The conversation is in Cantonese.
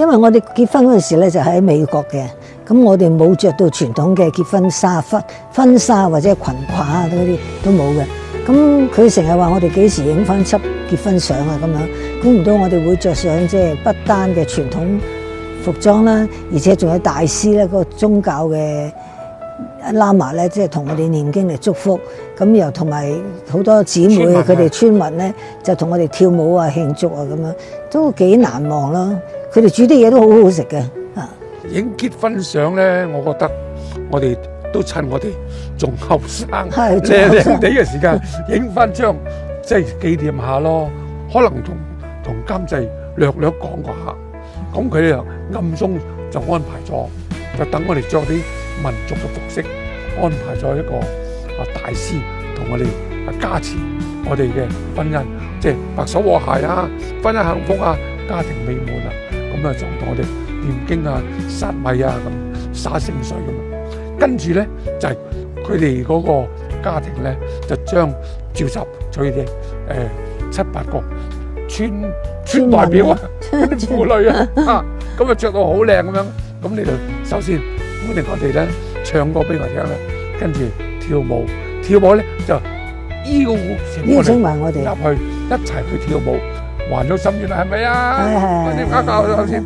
因為我哋結婚嗰陣時咧就喺美國嘅，咁我哋冇着到傳統嘅結婚紗、婚紗或者裙褂啊嗰啲都冇嘅。咁佢成日話我哋幾時影翻輯結婚相啊咁樣，估唔到我哋會着上即係不單嘅傳統服裝啦，而且仲有大師咧個宗教嘅喇嘛咧，即係同我哋念經嚟祝福。咁又同埋好多姊妹佢哋村民咧就同我哋跳舞啊慶祝啊咁樣，都幾難忘咯。佢哋煮啲嘢都好好食嘅啊！影結婚相咧，我覺得我哋都趁我哋仲後生、靚靚地嘅時間，影翻張即係紀念下咯。可能同監製略講過下，咁佢哋又暗中就安排咗，就等我哋着啲民族嘅服飾，安排咗一個大師同我哋加持我哋嘅婚姻，即係白首和諧啊，婚姻幸福啊，家庭美滿啊。咁啊，就同我哋念經啊、撒米啊、咁灑聖水咁啊。跟住咧就係佢哋嗰個家庭咧，就將召集佢哋7、8個村代表啊，啲婦女啊，咁啊着到好靚咁樣。咁你就首先歡迎我哋咧唱歌俾我聽啦，跟住跳舞咧就邀請埋我哋入去一齊去跳舞。還咗心願啦，係咪啊？我哋搞先。